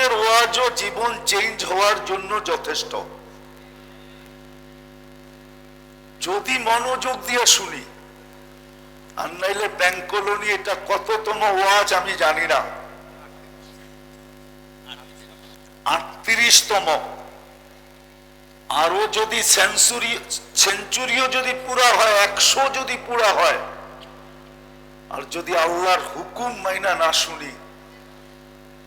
একদিনের ওয়াজও জীবন চেঞ্জ হওয়ার জন্য যথেষ্ট, যদি মনোযোগ দিয়ে শুনি। আর নাইলে ব্যাংক কলোনি এটা কততম ওয়াজ আমি জানি না, 38তম। আরো যদি সেঞ্চুরিও যদি পুরা হয়, 100 যদি পুরা হয়, আর যদি আল্লাহর হুকুম মাইনা না শুনি,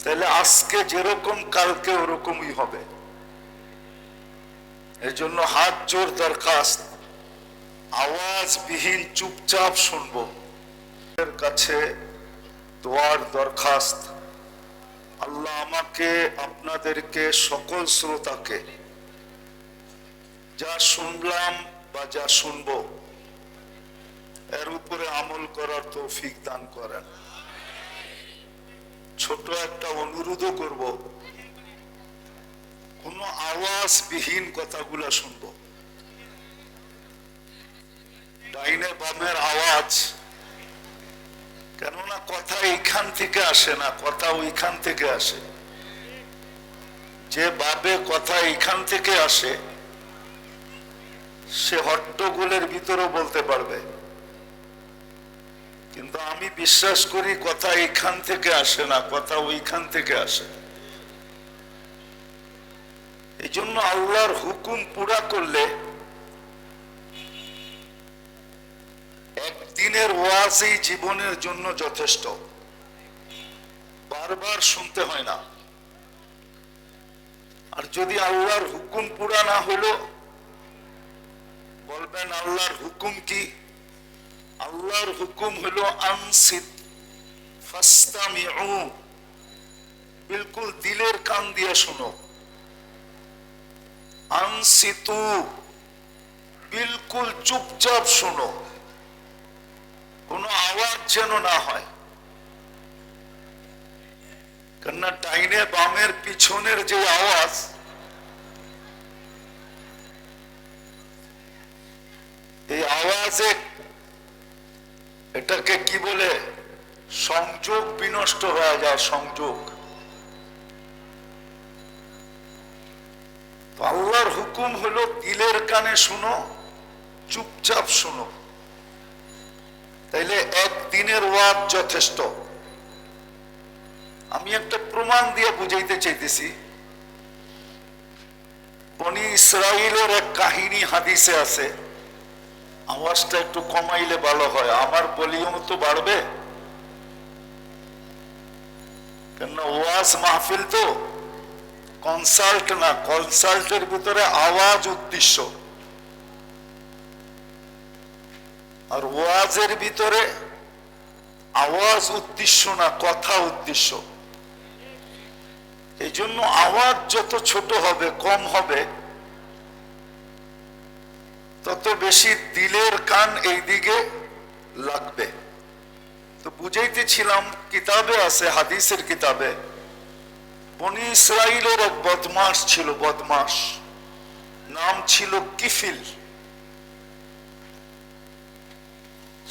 তাহলে আজকে যেরকম কালকে ওরকমই হবে। এর জন্য হাত জোর দরখাস্ত, আওয়াজবিহীন চুপচাপ শুনবো। এর কাছে দোয়ার দরখাস্ত, আল্লাহ আমাকে, আপনাদেরকে, সকল শ্রোতাকে যা শুনলাম বা যা শুনবো এর উপরে আমল করার তৌফিক দান করেন। ছোট একটা অনুরোধও করব, কোন আওয়াজবিহীন কথাগুলা শুনবো। ডাইনে বামের আওয়াজ, কেননা কথা এইখান থেকে আসে না, কথা ওইখান থেকে আসে। যে ভাবে কথা এইখান থেকে আসে সে হট্টগোলের ভিতরেও বলতে পারবে, কিন্তু আমি বিশ্বাস করি কথা এইখান থেকে আসে না, কথা ওইখান থেকে আসে। এই জন্য আল্লাহর হুকুম পুরা করলে একদিনের ওয়াজই জীবনের জন্য যথেষ্ট, বারবার শুনতে হয় না। আর যদি আল্লাহর হুকুম পুরা না হলো, বলবেন আল্লাহর হুকুম কি? আল্লাহর হুকুম হলো আনসিত ফাসতামিউ, বিলকুল দিলের কান দিয়ে শোনো। আনসিতু, বিলকুল চুপচাপ শোনো, কোনো আওয়াজ যেন না হয়। কেননা ডাইনে বামের পিছনের যে আওয়াজ, এই আওয়াজে এটাকে কি বলে, সংযোগ বিনষ্ট হয়ে যায়, সংযোগ। আল্লাহর হুকুম হলো দিলের কানে শুনো, চুপচাপ শুনো, তাইলে একদিনের ওয়াজ যথেষ্ট। আমি একটা প্রমাণ দিয়ে বুঝাইতে চাইতেছি। বনি ইসরাইলের এক কাহিনী হাদিসে আছে, আওয়াজটা একটু কমাইলে ভালো হয়, আমার ভলিউম তো বাড়বে, কেন ওয়াজ মাহফিল তো, কনসাল্ট না। কনসাল্টের ভিতরে আওয়াজ উদ্দেশ্য, আর ওয়াজের ভিতরে আওয়াজ উদ্দেশ্য না, কথা উদ্দেশ্য। এই জন্য আওয়াজ যত ছোট হবে, কম হবে, তত বেশি দিলের কান এই দিকে লাগবে। তো বুঝাইতেছিলাম, কিতাবে আছে, হাদিসের কিতাবে, বনি ইসরাইলের এক বদমাস ছিল, বদমাস, নাম ছিল কিফিল।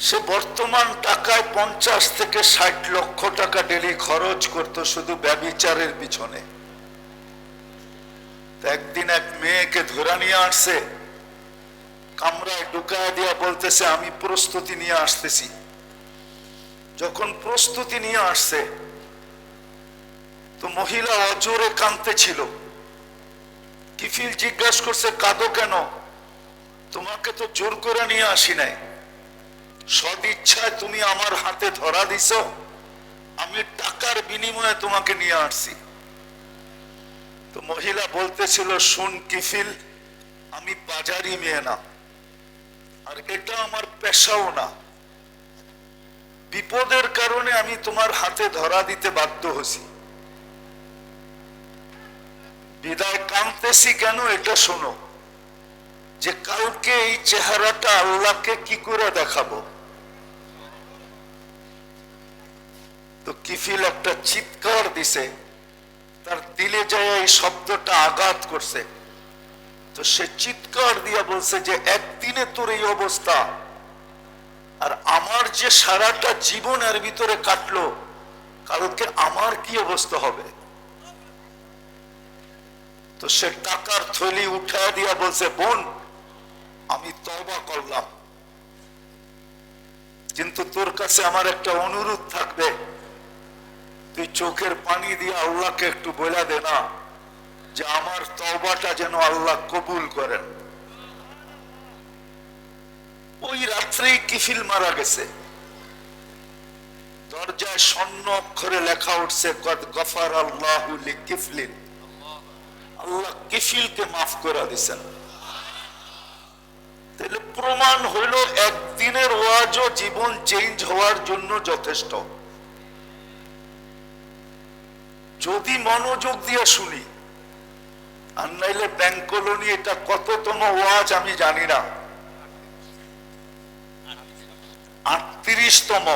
সে বর্তমান টাকায় 50 থেকে 60 লক্ষ টাকা ডেলি খরচ করত শুধু ব্যভিচারের পিছনে। একদিন এক মেয়েকে ধরে নিয়ে আসছে, কামরায় ঢুকায় দিয়া বলতেছে আমি প্রস্তুতি নিয়ে আসতেছি। যখন প্রস্তুতি নিয়ে আসছে, তো মহিলা অজোরে কাঁদতে ছিল। কিফিল জিজ্ঞাসা করছে কাঁদো কেন? তোমাকে তো জোর করে নিয়ে আসি নাই, সদ ইচ্ছায় তুমি আমার হাতে ধরা দিছ, আমি টাকার বিনিময়ে তোমাকে নিয়ে আসছি। তো মহিলা বলতেছিল, শুন কিফিল, আমি বাজারি মেয়ে না, আর এটা আমার পেশাও না, বিপদের কারণে আমি তোমার হাতে ধরা দিতে বাধ্য হয়েছি। বিদায় কাঁদতেছি কেন এটা শোনো, যে কালকে এই চেহারাটা আল্লাহকে কি করে দেখাবো। তো কিফিল একটা চিৎকার দিছে, তার দিলে যায় এই শব্দটা আঘাত করছে। তো সে চিৎকার দিয়া বলছে যে একদিনে তোর এই অবস্থা, আর আমার যে সারাটা জীবনের ভিতরে কাটলো, কালকে আমার কি অবস্থা হবে। তো সে টাকার থলি উঠায় দিয়া বলছে, বোন আমি তওবা করলাম, কিন্তু তোর কাছে আমার একটা অনুরোধ থাকবে, তুই চোখের পানি দিয়ে আল্লাহকে একটু বলে দে না যে আমার তওবাটা যেন আল্লাহ কবুল করেন। ওই রাত্রেই কিফিল মারা গেছে। দরজায় স্বর্ণ অক্ষরে লেখা উঠছে, কদ গফার আল্লাহু লিকিফলিন, আল্লাহ কিফিলকে মাফ করে দিয়েছেন। তাহলে প্রমাণ হইল একদিনের ওয়াজও জীবন চেঞ্জ হওয়ার জন্য যথেষ্ট, যদি মনোযোগ দিয়ে শুনি। আর নাইলে ব্যাংক কলোনি এটা কততম ওয়াজ আমি জানি না, 38তম।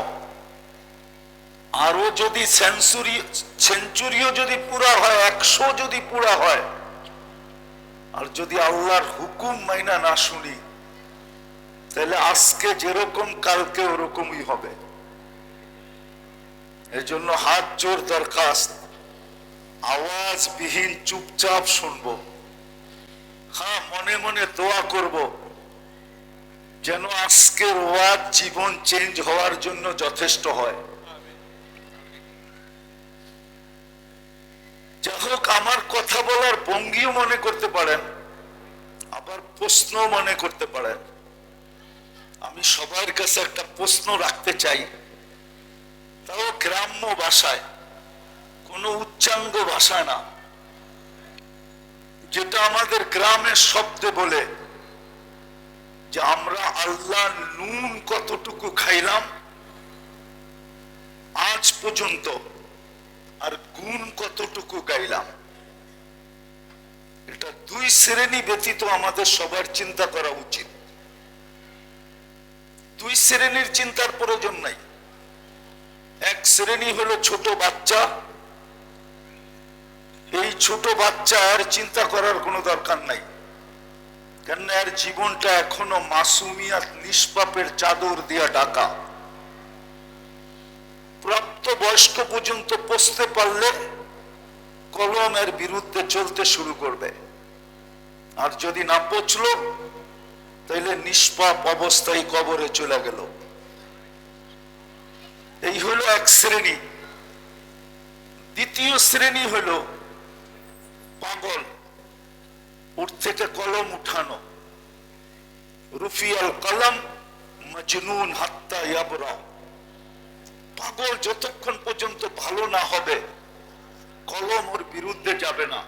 আরো যদি সেঞ্চুরিও যদি পুরা হয়, 100 যদি পুরা হয়, আর যদি আল্লাহর হুকুম মাইনা না শুনি, তাহলে আজকে যেরকম কালকে ওরকমই হবে। এর জন্য হাত জোর দরখাস্ত, আওয়াজ বিহীন চুপচাপ শুনবো। হ্যাঁ, মনে মনে দোয়া করব যেন আজকের ওয়াজ জীবন চেঞ্জ হওয়ার জন্য যথেষ্ট হয়। যাই হোক, আমার কথা বলার ভঙ্গিও মনে করতে পারেন, আবার প্রশ্ন মনে করতে পারেন। আমি সবার কাছে একটা প্রশ্ন রাখতে চাই, তাও গ্রাম্য ভাষায়, কোন উচ্চাঙ্গ ভাষায় না, যেটা আমাদের গ্রামের শব্দে বলে যে আমরা আল্লাহ নুন কতটুকু খাইলাম আজ পর্যন্ত, আর গুণ কতটুকু গাইলাম। এটা দুই শ্রেণী ব্যতীত আমাদের সবার চিন্তা করা উচিত। দুই শ্রেণীর চিন্তার প্রয়োজন নাই। এক শ্রেণী হলো ছোট বাচ্চা, এই ছোট বাচ্চা আর চিন্তা করার কোনো দরকার নাই, কেন এর জীবনটা এখনো মাসুমিয়াত নিষ্পাপের চাদর দিয়া ঢাকা। প্রাপ্ত বয়স্ক পর্যন্ত পৌঁছতে পারলে কলমের বিরুদ্ধে চলতে শুরু করবে, আর যদি না পৌঁছলো তাহলে নিষ্পাপ অবস্থায় কবরে চলে গেল। এই হলো এক শ্রেণী। দ্বিতীয় শ্রেণী হলো পাগল, ওর থেকে কলম উঠানো, রুফিয়াল কলম মজনুন হাত্তা ইয়াবরা। পাগল যতক্ষণ পর্যন্ত ভালো না হবে কলম ওর বিরুদ্ধে যাবে না।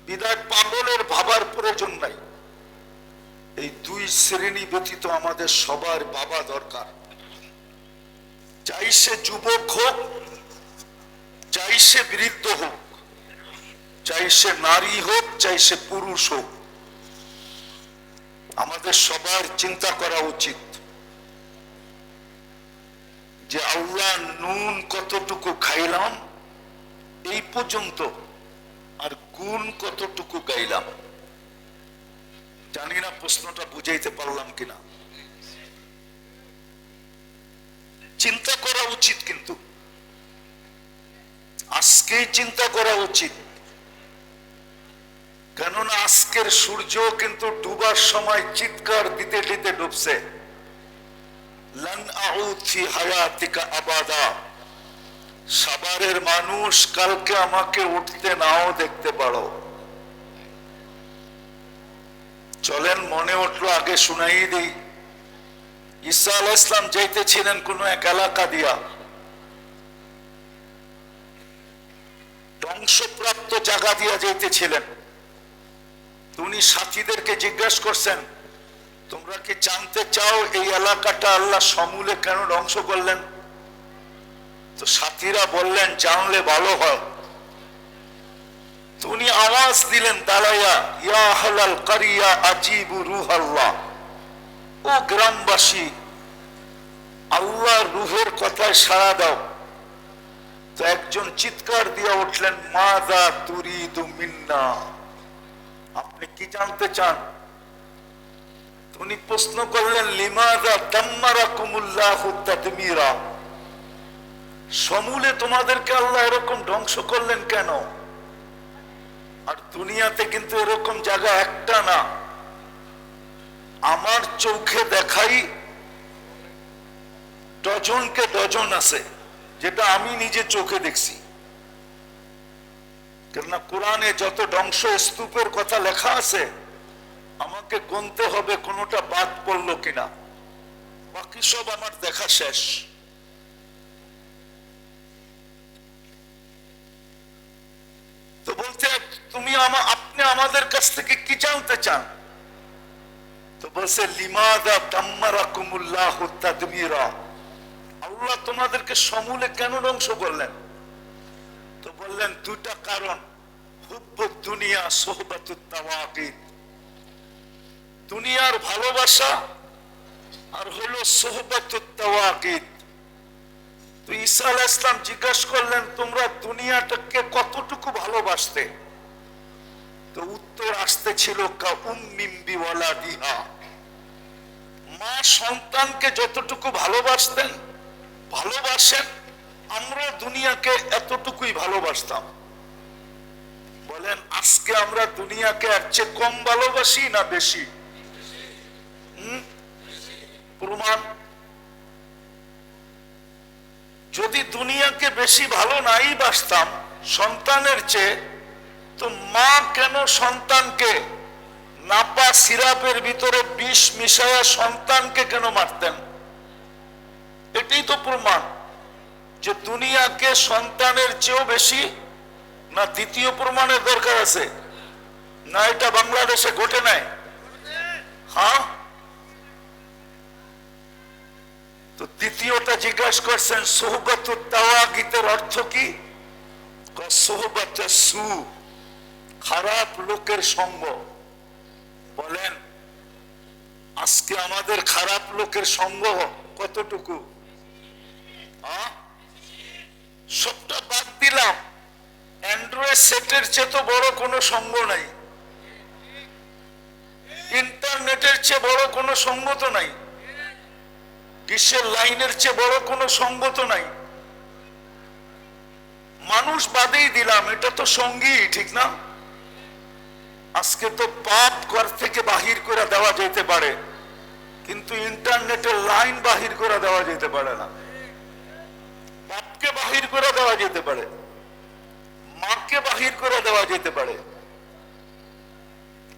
বিদায় পাগলের ভাবার প্রয়োজন নাই। এই দুই শ্রেণী ব্যতীত আমাদের সবার বাবা দরকার। চাই সে যুবক হোক, চাই সে বৃদ্ধ হোক, চাই সে নারী হোক, চাই সে পুরুষ হোক, আমাদের সবার চিন্তা করা উচিত যে আল্লাহ নুন কতটুকু খাইলাম এই পর্যন্ত, আর গুণ কতটুকু গাইলাম। জানি না প্রশ্নটা বুঝাইতে পারলাম কিনা। চিন্তা করা উচিত, কিন্তু আজকেই চিন্তা করা উচিত, কেননা আজকের সূর্য কিন্তু ডুবার সময় চিৎকার দিতে দিতে ডুবছে, লান আউদ ফি হায়াতিকা আবাদা। সাভারের মানুষ, কালকে আমাকে উঠতে নাও দেখতে পারো। চলেন, মনে উঠলো আগে শুনাই দিই। ঈসা আলাইহিস সালাম যাইতেছিলেন কোন এক এলাকা দিয়া, ধ্বংসপ্রাপ্ত জায়গা দিয়া যাইতেছিলেন। উনি সাথীদেরকে জিজ্ঞাসা করছেন, তোমরা কি জানতে চাও এই এলাকাটা আল্লাহ সমূলে কেন ধ্বংস করলেন? তো সাথীরা বললেন, জানলে ভালো হয়। তো উনি আওয়াজ দিলেন দাঁড়াইয়া, ইয়া আহলাল কারিয়া আজিবু রূহাল্লাহ, ও গ্রামবাসী, আল্লাহর রূহের কথায় সাড়া দাও। তো একজন চিৎকার দিয়ে উঠলেন, মাযা তুরিদু মিন্না, আপনি কি জানতে চান? উনি প্রশ্ন করলেন, লিমাযা দাম্মারাকুমুল্লাহু তাদমীরা, সমূলে তোমাদেরকে আল্লাহ এরকম ধ্বংস করলেন কেন? আর দুনিয়াতে কিন্তু এরকম জায়গা একটা না, আমার চোখে দেখাই ডজনকে ডজন আছে, যেটা আমি নিজে চোখে দেখছি। কেননা কোরআনে যত ধ্বংস স্তূপের কথা লেখা আছে, আমাকে গুনতে হবে কোনোটা বাদ পড়লো কিনা, বাকি সব আমার দেখা শেষ। তো বলতে তুমি আপনি আমাদের কাছ থেকে কি জানতে চান? তো বলছে লিমাদা দাম্মারাকুমুল্লাহু তাদমিরা, আল্লাহ তোমাদেরকে সমূলে কেন ধ্বংস করলেন? তো বললেন দুটা কারণ, হুব্বুদ দুনিয়া সোহবাতুত তাওয়াগিত, দুনিয়ার ভালোবাসা আর হলো সোহবাতুত তাওয়াগিত। তো ঈসা আলাইহিস সালাম জিজ্ঞাসা করলেন তোমরা দুনিয়াটাকে কতটুকু ভালোবাসতে? তো উত্তর আসতে ছিল কা উম্মিন বিওয়ালাদিহা, মা সন্তানকে যতটুকু ভালোবাসেন আমরা দুনিয়াকে এতটুকুই ভালোবাসতাম। বলেন আজকে আমরা দুনিয়াকে এর চেয়ে কম ভালোবাসি না বেশি? প্রমাণ, যদি দুনিয়াকে বেশি ভালো নাই বাসতাম সন্তানের চেয়ে, তো মা কেন সন্তানকে নাপা সিরাপের ভিতরে বিষ মিশায়া সন্তানকে কেন মারতেন? এটাই তো প্রমাণ যে দুনিয়াকে সন্তানের চেয়েও বেশি। না দ্বিতীয় প্রমাণের দরকার আছে? না এটা বাংলাদেশে ঘটে নাই? হ্যাঁ, তো দ্বিতীয়টা জিজ্ঞাসা করছেন সোহবাতুত তাওয়াগিতের অর্থ কি? সোহবাতুস সু, খারাপ লোকের সঙ্গ। বলেন আজকে আমাদের খারাপ লোকের সঙ্গ কতটুকু? সবটা বাদ দিলাম, অ্যান্ড্রয়েড সেটের চেয়ে তো বড় কোনো সঙ্গ নাই, ইন্টারনেটের চেয়ে বড় কোনো সঙ্গ তো নাই, ডিশের লাইনের চেয়ে বড় কোনো সঙ্গ তো নাই। মানুষ বাদেই দিলাম, এটা তো সঙ্গী, ঠিক না? আজকে তো পাপ ঘর থেকে বাহির করে দেওয়া যেতে পারে, কিন্তু ইন্টারনেটের লাইন বাহির করে দেওয়া যেতে পারে না। বাপকে বাহির করে দেওয়া যেতে পারে, মাকে বাহির করে দেওয়া যেতে পারে,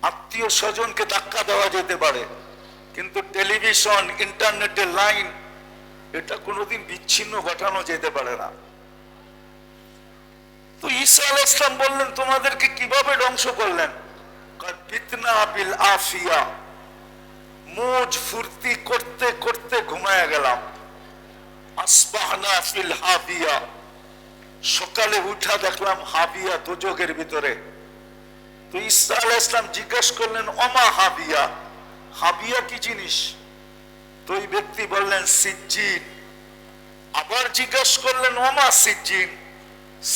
আত্মীয় স্বজনকে ধাক্কা দেওয়া যেতে পারে, কিন্তু টেলিভিশন, ইন্টারনেটের লাইন এটা কোনোদিন বিচ্ছিন্ন ঘটানো যেতে পারে না। তো ঈসা আলাইহিস সালাম বললেন তোমাদেরকে কিভাবে ধ্বংস করলেন? বিতনা বিল আফিয়া, মৌজ ফুর্তি করতে করতে ঘুমায়া গেলাম। আসবাহনা ফিল হাবিয়া, সকালে উঠা দেখলাম হাবিয়া, দোজখের ভিতরে। তো ঈসা আলাইহিস সালাম জিজ্ঞাসা করলেন ওমা হাবিয়া, হাবিয়া কি জিনিস? তো ওই ব্যক্তি বললেন সিজ্জিন। আবার জিজ্ঞাসা করলেন ওমা সিজ্জিন,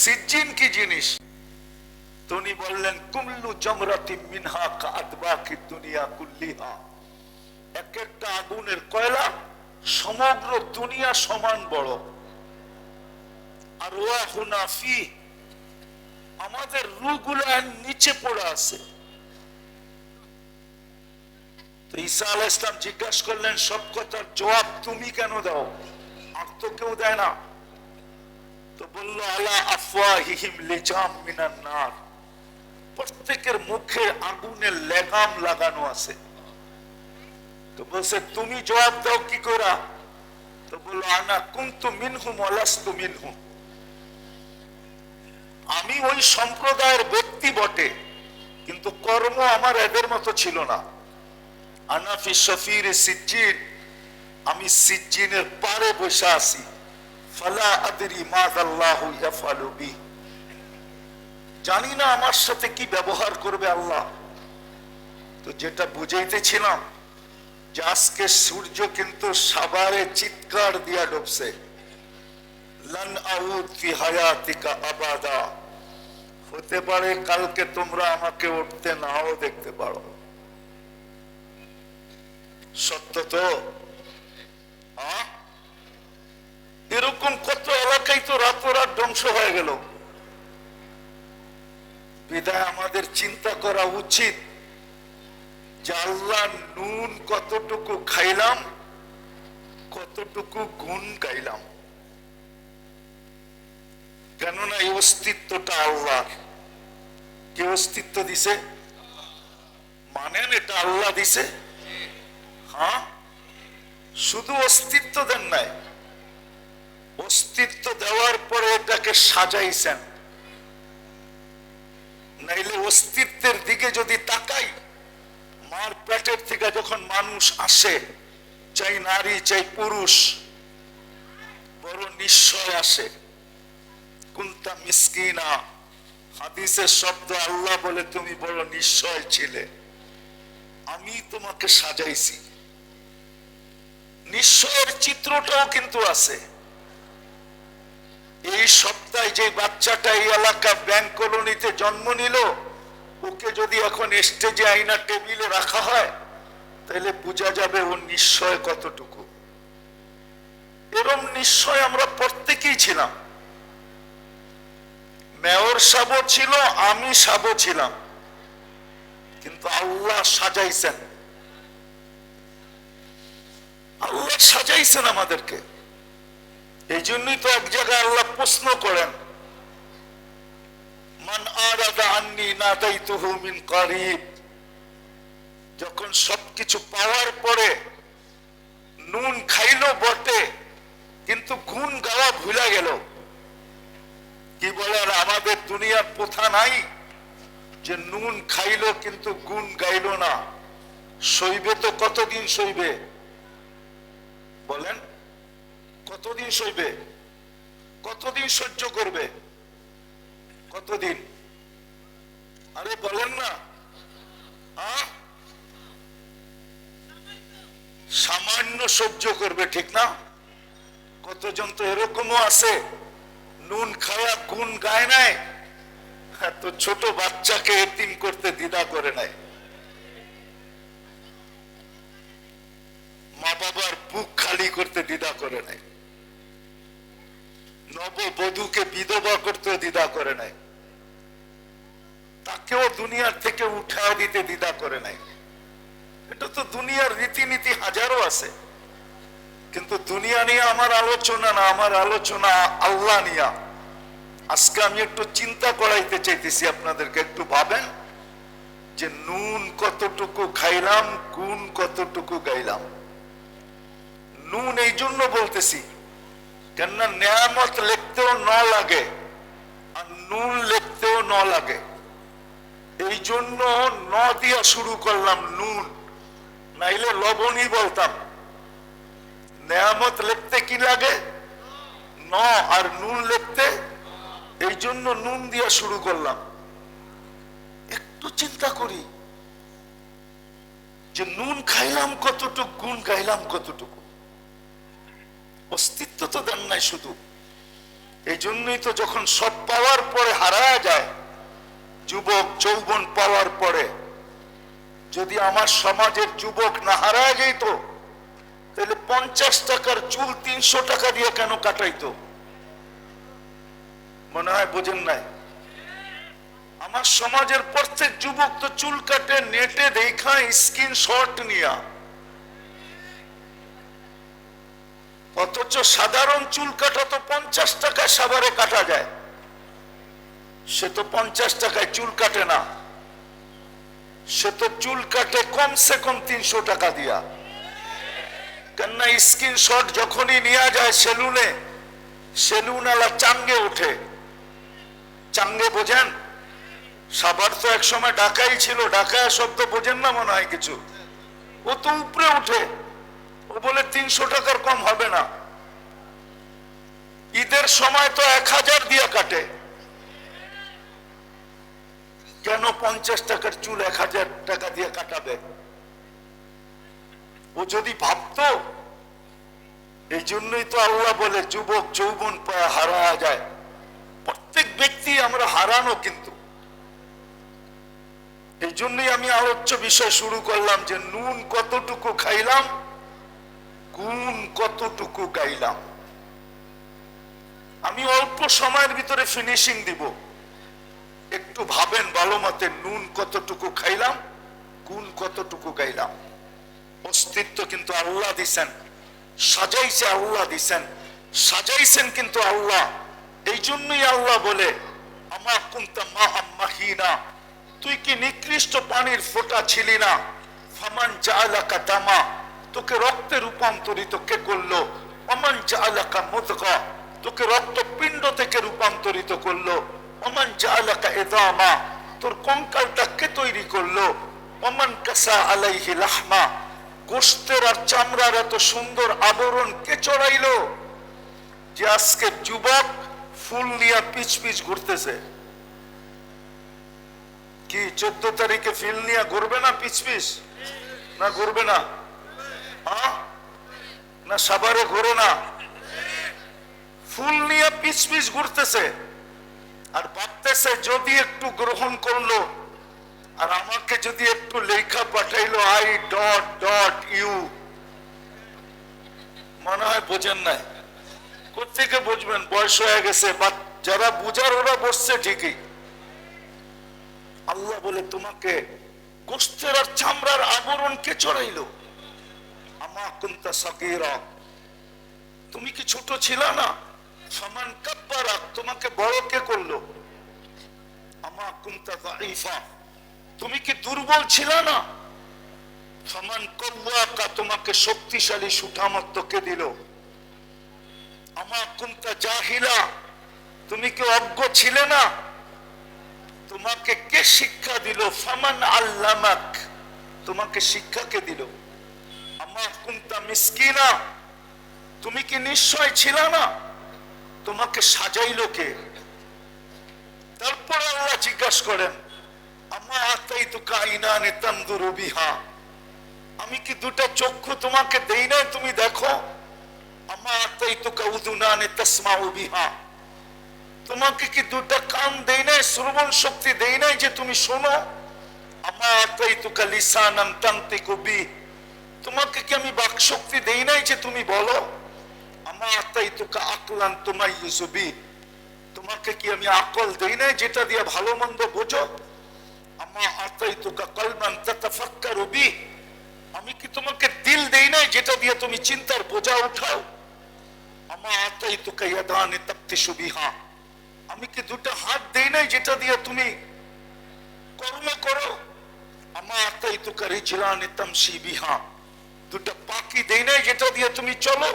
সিজ্জিন কি জিনিস? তো উনি বললেন কুল্লু জামরাতিন মিনহা কাআদবাকি দুনিয়া কুল্লিহা, এক একটা আগুনের কয়লা সমগ্র দুনিয়া সমান বড়। আর ওয়াহুনা ফি, আমাদের রূহগুলো নিচে পড়ে আছে। তো ঈসা আলাইহিস সালাম জিজ্ঞাসা করলেন সব কথার জবাব তুমি কেন দাও, আর তো কেউ দেয় না। তো বলল আলা আফওয়াহিহিম লিজাম মিনান নার, প্রত্যেকের মুখে আগুনের লেগাম লাগানো আছে। তো বলছে তুমি জবাব দাও কি করে? তো বলল আনা কুনতু মিনহুম ওয়া লাস্তু মিনহুম, আমি ওই সম্প্রদায়ের ব্যক্তি বটে কিন্তু কর্ম আমার এদের মতো ছিল না। আনা ফি শফির সিজ্জিন, আমি সিজ্জিনের পারে বসে আছি। ফালা আদরি মাযাল্লাহু ইয়াফআলু বি, জানি না আমার সাথে কি ব্যবহার করবে আল্লাহ। তো যেটা বুঝাইতেছিলাম যে আজকে সূর্য কিন্তু সাভারে চিৎকার দিয়া ডুবছে, লান আউদ ফি হায়াতিকা আবাদা, হতে পারে কালকে তোমরা আমাকে উঠতে নাও দেখতে পারো। সত্য তো? এরকম কত এলাকায় তো রাতোরাত ধ্বংস হয়ে গেল। বিধায় আমাদের চিন্তা করা উচিত যে আল্লাহ নুন কতটুকু খাইলাম, কতটুকু গুণ গাইলাম। কেননা এই অস্তিত্বটা আল্লাহর। কে অস্তিত্ব দিছে? মানেন এটা আল্লাহ দিছে? হ্যাঁ, শুধু অস্তিত্ব দেন নাই, অস্তিত্ব দেওয়ার পরে এটাকে সাজাইছেন। নাইলে অস্তিত্বের দিকে যদি তাকাই, মার পেটের থেকে যখন মানুষ আসে, চাই নারী চাই পুরুষ, বড় নিশ্চয় আসে। কুনতা মিসকিনা, হাদিসের শব্দ আল্লাহ বলে তুমি বড় নিশ্চয় ছিলে, আমি তোমাকে সাজাইছি। নিশ্চয়ের চিত্রটাও কিন্তু আছে। এই সপ্তাহে যে বাচ্চাটা এই এলাকা ব্যাংক কলোনিতে জন্ম নিল, ওকে যদি এখন স্টেজে আইনা টেবিলে রাখা হয়, তাহলে বোঝা যাবে ও নিশ্চয় কতটুকু। এরকম নিশ্চয় আমরা প্রত্যেকেই ছিলাম। মেয়র সাহেব ছিল, আমি সাহেব ছিলাম, কিন্তু আল্লাহ সাজাইছেন, আল্লাহ সাজাইছেন আমাদেরকে। এই জন্যই তো এক জায়গায় আল্লাহ প্রশ্ন করেন, মান আরাদা আন্নি নাদাইতুহু মিন কারিব। যখন সবকিছু পাওয়ার পরে নুন খাইলো বটে, কিন্তু গুণ গাওয়া ভুলে গেল। কি বলে, আর আমাদের দুনিয়ার প্রথা নাই যে নুন খাইলো কিন্তু গুণ গাইলো না। সইবে তো কতদিন সইবে বলেন? কতদিন সইবে? কতদিন সহ্য করবে? কতদিন? আরে বলেন না। সামান্য সহ্য করবে, ঠিক না? কতজন তো এরকমও আছে, নুন খাওয়া গুণ গায় নাই, তো ছোট বাচ্চাকে এতিম করতে দ্বিধা করে নাই, মা বাবার বুক খালি করতে দ্বিধা করে নাই, নববধূকে বিধবা করতে দ্বিধা করে নাই, তাকেও দুনিয়ার থেকে উঠা দিতে দ্বিধা করে নাই। এটা তো দুনিয়ার রীতিনীতি হাজারো আছে, কিন্তু দুনিয়া নিয়ে আমার আলোচনা না, আমার আলোচনা আল্লাহ নিয়া। আজকে আমি একটু চিন্তা করাইতে চাইতেছি আপনাদেরকে, একটু ভাবেন যে নুন কতটুকু খাইলাম, গুণ কতটুকু গাইলাম। নুন এই জন্য বলতেছি, কেননা নেয়ামত লিখতেও ন লাগে আর নুন লিখতেও ন লাগে। এই জন্য ন দিয়া শুরু করলাম, নুন, নাইলে লবণই বলতাম। নেয়ামত লিখতে কি লাগে? ন, আর নুন লিখতে, এই জন্য নুন দিয়া শুরু করলাম। একটু চিন্তা করি যে নুন খাইলাম কতটুকু, গুণ গাইলাম কতটুকু। অস্তিত্ব তো দেন নাই শুধু। এই জন্যই তো যখন সব পাওয়ার পরে হারায় যায়, যুবক যৌবন পাওয়ার পরে যদি আমার সমাজের যুবক না হারায় যেত, তাহলে 50 টাকার চুল 300 টাকা দিয়ে কেন কাটাইতো? মনে হয় বোঝেন নাই। আমার সমাজের প্রত্যেক যুবক তো চুল কাটে নেটে দেখা স্ক্রিনশট নিয়া, অথচ সাধারণ চুল কাটা তো 50 টাকায় সাভারে কাটা যায়, সে তো 50 টাকায় চুল কাটে না, সে তো চুল কাটে কমসে কম 300 টাকা দিয়া। কেননা স্ক্রিনশট যখনই নিয়ে যায় সেলুনে, সেলুনওয়ালা চাঙ্গে ওঠে। চাঙ্গে বোঝেন? সাভার তো এক সময় ঢাকাই ছিল, ঢাকায় শব্দ বোঝেন না মনে হয় কিছু। ও তো উপরে উঠে, ও বলে 300 টাকার কম হবে না। ঈদের সময় তো 1000 দিয়ে কাটে, কেন 50 টাকার চুল 1000 টাকা দিয়ে কাটাবে? ও যদি ভাবতো। এই জন্যই তো আল্লাহ বলে যুবক যৌবন পায় হারা যায়। প্রত্যেক ব্যক্তি আমরা হারানো, কিন্তু এই জন্যই আমি আলোচ্য বিষয় শুরু করলাম যে নুন কতটুকু খাইলাম, গুণ কতটুকু গাইলাম। আমি অল্প সময়ের ভিতরে ফিনিশিং দিব। একটু একটু ভাবেন ভালো মতে, নুন কতটুকু খাইলাম, গুণ কতটুকু গাইলাম। অস্তিত্ব কিন্তু আল্লাহ দিছেন, সাজাইছে আল্লাহ দিছেন, সাজাইছেন কিন্তু আল্লাহ। এই জন্যই আল্লাহ বলে আমা কুনতা মাআম মাহিনা, তুই কি নিকৃষ্ট পানির ফোঁটা ছিলি না? ফামান জাআলাকা দামা, তোকে রক্তে রূপান্তরিত কে করলো? ওমান জাআলাকা মুদগা, তোকে রক্তপিণ্ড থেকে রূপান্তরিত করলো। ওমান জাআলাকা ইযামা, তোর কঙ্কালটা কে তৈরি করলো? ওমান কাসা আলাইহি লাহমা, গোশতের আর চামড়ার এত সুন্দর আবরণ কে চড়াইলো? যে আজকে যুবক ফুল নিয়ে পিচ পিচ ঘুরতেছে। কি 14 তারিখে ফিল নিয়ে ঘুরবে না পিচ পিচ? না ঘুরবে না? না সাভারে ঘুরে না? ফুল নিয়ে পিচ পিচ ঘুরতেছে আর ভাবতেছে যদি একটু গ্রহণ করলো আর আমাকে যদি একটু লেখা পাঠাইলো আই ডট ডট ইউ। মনে হয় বোঝেন নাই। কোথেকে বুঝবেন? বয়স হয়ে গেছে। বা যারা বুঝার ওরা বসছে ঠিকই। আল্লাহ বলে তোমাকে গোশতের আর চামড়ার আবরণ কে চড়াইলো? আমা কুনতা সাগীরা, তুমি কি ছোট ছিল না? ফামান কাব্বারা, তোমাকে বড় কে করলো? আমা কুনতা যায়ীফা, তুমি কি দুর্বল ছিল না? ফামান কওয়াকা, তোমাকে শক্তিশালী সুঠামত্ব কে দিল? আমা কুনতা জাহিলা, তুমি কি অজ্ঞ ছিলে না? তোমাকে কে শিক্ষা দিল? ফামান আল্লামাক, তোমাকে শিক্ষা কে দিল? আমা কুনতা মিসকিনা, তুমি কি নিশ্চয় ছিল না? তোমাকে সাজাইলো কে? তারপরে আল্লাহ জিজ্ঞাসা করেন আমা আতাইতুকা আইনানি তানজুরু বিহা, আমি কি দুটা চক্ষু তোমাকে দেই না তুমি দেখো? আমা আতাইতুকা উযুনানি তাসমাউ বিহা, তোমাকে কি দুটা কান দেই না, শ্রবণ শক্তি দেই না যে তুমি শোনো? আমা আতাইতুকা লিসানান তানতিকু বি, তোমাকে কি আমি বাক শক্তি দেই নাই যে তুমি বলো? আমা আতাইতুকা আকলান তুমাইয়িজু বি, তোমাকে কি আমি আকল দেই নাই যেটা দিয়ে ভালো মন্দ বোঝো? আমা আতাইতুকা কলবান তাতাফাক্কারু বি, আমি কি তোমাকে দিল দেই নাই যেটা দিয়ে তুমি চিন্তার বোঝা উঠাও? আমা আতাইতুকা ইয়াদানি তাবতিশু বিহা, আমি কি দুটো হাত দেই নাই যেটা দিয়ে তুমি কর্ম করো? আমা আতাইতুকা রিজলানি তামশি বিহা, দুটো পা কি দেই নাই যেটা দিয়ে তুমি চলো?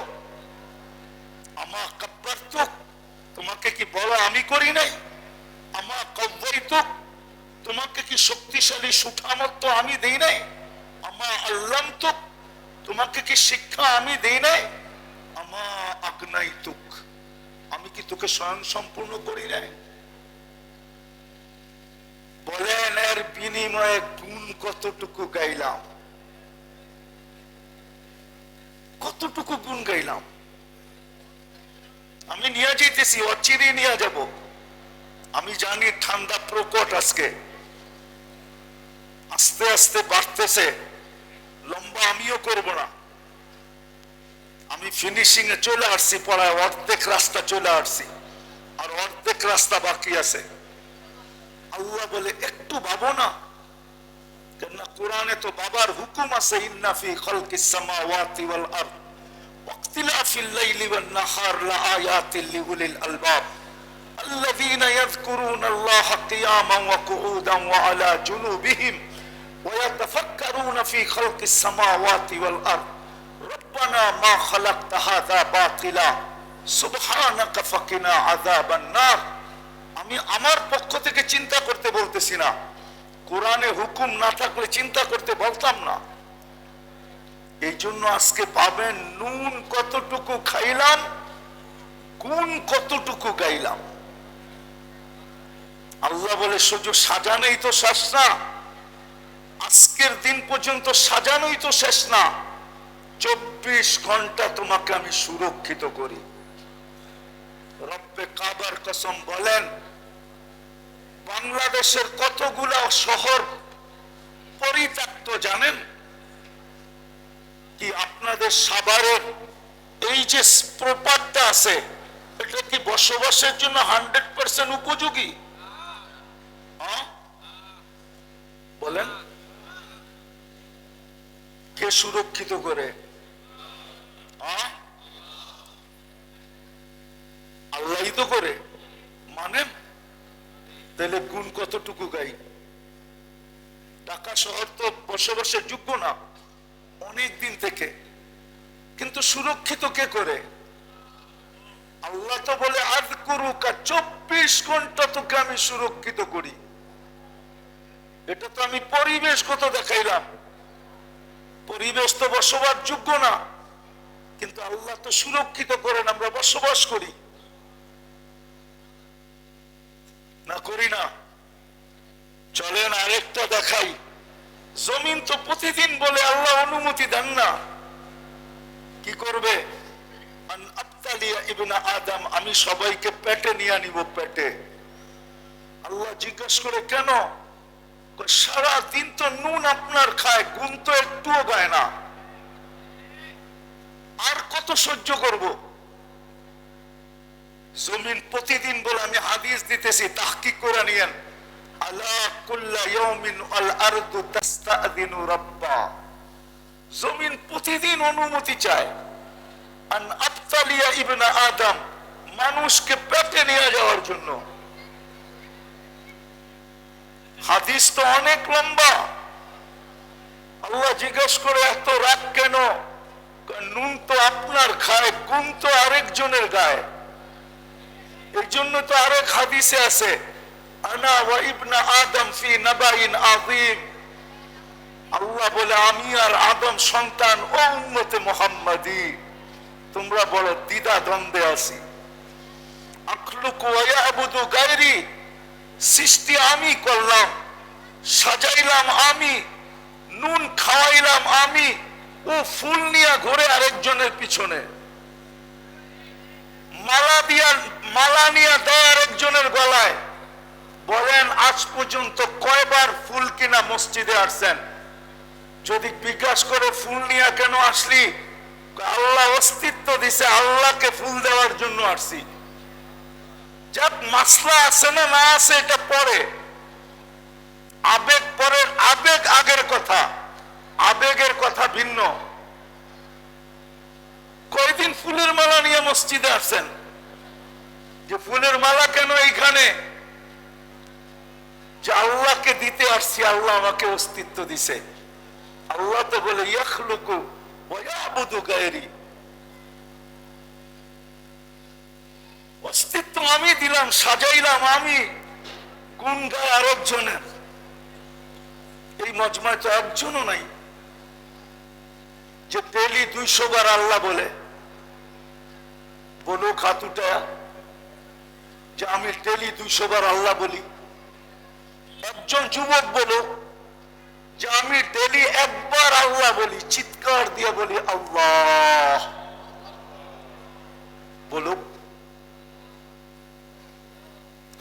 আমা কাব্বারতুক, তোমাকে কি বলো আমি করি নাই? আমা কওয়াইতুক, তোমাকে কি শক্তিশালী সুঠামত্ব আমি দেই নাই? আমা আল্লামতুক, তোমাকে কি শিক্ষা আমি দেই নাই? আমা আগনাইতুক, আমি কি তোকে স্বয়ং সম্পূর্ণ করি নাই? বলেন এর বিনিময়ে গুণ কতটুকু গাইলাম? কতটুকু গুণ গাইলাম? আমি নিয়ে যেতেছি, অচিরে নিয়ে যাব। আমি জানি ঠান্ডা প্রকট আজকে আস্তে আস্তে বাড়তেছে, লম্বা আমিও করব না। আমি ফিনিশিং এ চলে আসছি, পড়ায় অর্ধেক রাস্তা চলে আসছি, আর অর্ধেক রাস্তা বাকি আছে। আল্লাহ বলে একটু ভাবো না, কেননা কোরআনে তো বাবার হুকুম আছে, ইন্না ফি খালকিস সামাওয়াতি ওয়াল আরদ ওয়াক্তিলাফিল লাইলি ওয়ান নাহার লাআয়াতিল লিউলিল আলবাব আল্লাযীনা ইয়াযকুরুনাল্লাহা কিয়ামান ওয়া কুউদান ওয়া আলা জুনুবিহিম ওয়া ইয়াতাফাক্কারুনা ফি খালকিস সামাওয়াতি ওয়াল আরদ রব্বানা মা খালাকতা হাযা বাতিলা সুবহানাকা ফাকিনা আযাবান নার। আমি আমার পক্ষ থেকে চিন্তা করতে বলতেছি না, কোরআনে হুকুম না থাকলে চিন্তা করতে বলতাম না। এই জন্য আজকে পাবেন নুন কতটুকু খাইলাম, গুণ কতটুকু গাইলাম। আল্লাহ বলে শুধু সাজানোই তো শেষ না, আজকের দিন পর্যন্ত সাজানোই তো শেষ না, 24 ঘন্টা তোমাকে আমি সুরক্ষিত করি। রব্বে কাবার কসম বলেন বাংলাদেশের কতগুলা শহর পরিত্যক্ত জানেন? কি আপনাদের সাভারের এই যে প্রপাতটা আছে, এটা কি বসবাসের জন্য 100% উপযোগী? হ্যাঁ বলেন, কে সুরক্ষিত করে? হ্যাঁ আল্লাহই তো করে। মানেন? তাহলে গুণ কতটুকু গাই? ঢাকা শহর তো বসবাসের যোগ্য না অনেক দিন থেকে, কিন্তু সুরক্ষিত কে করে? আল্লাহ তো বলে আযকুরুকা, 24 ঘন্টা তোকে আমি সুরক্ষিত করি। এটা তো আমি পরিবেশগত দেখাইলাম, পরিবেশ তো বসবাস যোগ্য না, কিন্তু আল্লাহ তো সুরক্ষিত করেন, আমরা বসবাস করি না, করি না? চলেন আরেকটা দেখাই। জমিন তো প্রতিদিন বলে আল্লাহ অনুমতি দেন না, কি করবে? আন আবতালিয়া ইবনা আদম, আমি সবাইকে পেটে নিয়ে নিব, পেটে। আল্লাহ জিজ্ঞাসা করে কেন? সারা দিন তো নুন আপনার খায়, গুণ তো একটুও গায় না, আর কত সহ্য করব? জমিন প্রতিদিন বলে, আমি হাদিস দিতেছি, তাহকিক করে নিয়েন, আলা কুল্লা ইয়াউমিন আল আরদু তাস্তাদিনু রাব্বা, জমিন প্রতিদিন অনুমতি চায় আন আবতালিয়া ইবনা আদম, মানুষকে পেটে নিয়ে যাওয়ার জন্য। হাদিস তো অনেক লম্বা। আল্লাহ জিজ্ঞাসা করে এত রাগ কেন? নুন তো আপনার খায়, গুণ তো আরেকজনের গায়ে। এই জন্য তো আরেক হাদিসে আছে, আনা ওয়া ইবনা আদম ফি নাবাইন আযীম, আল্লাহ বলে আমি আর আদম সন্তান ও উম্মতে মুহাম্মাদি তোমরা বড় দ্বিধা দ্বন্দ্বে আছি। আখলুকু ওয়া ইয়াবুদু গায়রি, সৃষ্টি আমি করলাম, সাজাইলাম আমি, নুন খাওয়াইলাম আমি, ও ফুল নিয়ে ঘুরে আরেকজনের পিছনে, মালা নিয়ে দেয় আরেকজনের গলায়। বলেন আজ পর্যন্ত কয়বার ফুল কিনা মসজিদে আসছেন? যদি জিজ্ঞাসা করে ফুল নিয়ে কেন আসলি, আল্লাহ অস্তিত্ব দিছে, আল্লাহকে ফুল দেওয়ার জন্য আসছি। যাক মাসলা আছে না না আছে এটা পরে, আবেগ পরে, আবেগ আগের কথা, আবেগের কথা ভিন্ন। কয়দিন ফুলের মালা নিয়ে মসজিদে আসছেন? যে ফুলের মালা কেন এইখানে? যে আল্লাহকে দিতে আসছি, আল্লাহ আমাকে অস্তিত্ব দিছে। আল্লাহ তো বলে ইয়াখলুকু ওয়া ইয়াবুদু গায়রি, অস্তিত্ব আমি দিলাম, সাজাইলাম আমি, গুণ গায় আরেকজনের। এই মজমায় তো একজনও নাই যে ডেলি 200 বার আল্লাহ বলে। বলো খাতুটা যে আমি ডেলি 200 বার আল্লাহ বলি। একজন যুবক বলো যে আমি ডেলি একবার আল্লাহ বলি, চিৎকার দিয়ে বলি আল্লাহ। বলো,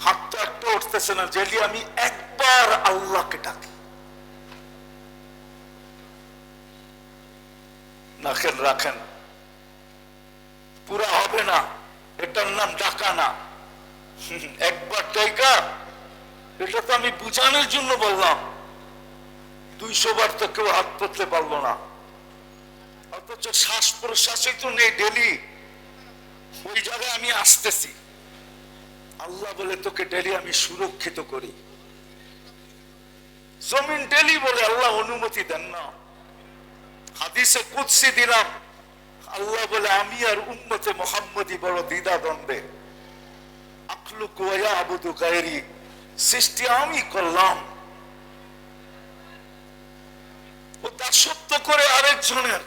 হাতটা একটা উঠতেছে না, ডেলি আমি একবার আল্লাহকে ডাকি। রাখেন রাখেন, পুরা হবে না, এটার নাম ডাকা না। একবার ডাকা, এটা তো আমি বুঝানোর জন্য বললাম। 200 বার তো কেউ হাত তুলতে পারলো না, অথচ শ্বাস প্রশ্বাসে তো নেই ডেলি। ওই জায়গায় আমি আসতেছি, আল্লাহ বলে তোকে ডেলি আমি সুরক্ষিত করি। জমিন ডেলি বলে আল্লাহ অনুমতি দেন না। হাদিসে কুদসি দিলাম, আল্লাহ বলে আমি আর উম্মতে মুহাম্মদি বড় দ্বিধা দ্বন্দ্বে। আখলুকু ওয়া ইয়াবুদু গায়রি, সৃষ্টি আমি করলাম, ও দাসত্ব করে আরেকজনের।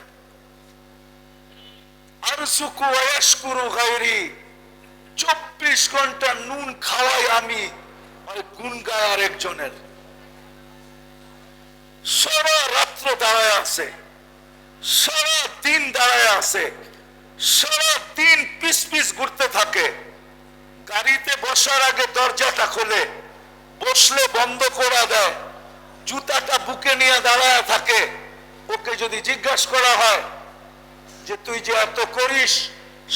আরযুকু ওয়া ইয়াশকুরু গায়রি, 24 ঘন্টা নুন খাওয়াই আমি, আর গুণ গায় আরেকজনের। সারা রাত্র দাঁড়ায় আছে, সারা দিন দাঁড়ায় আছে, সারা দিন পিস পিস ঘুরতে থাকে। গাড়িতে বসার আগে দরজাটা খোলে, বসলে বন্ধ করে দেয়, জুতাটা বুকে নিয়ে দাঁড়ায় থাকে। ওকে যদি জিজ্ঞাসা করা হয় যে তুই যে এত করিস,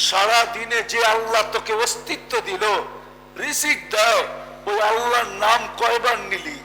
সারা দিনে যে আল্লাহ তোকে অস্তিত্ব দিল, রিজিক দাও, ওই আল্লাহ নাম কয়বার নিলি?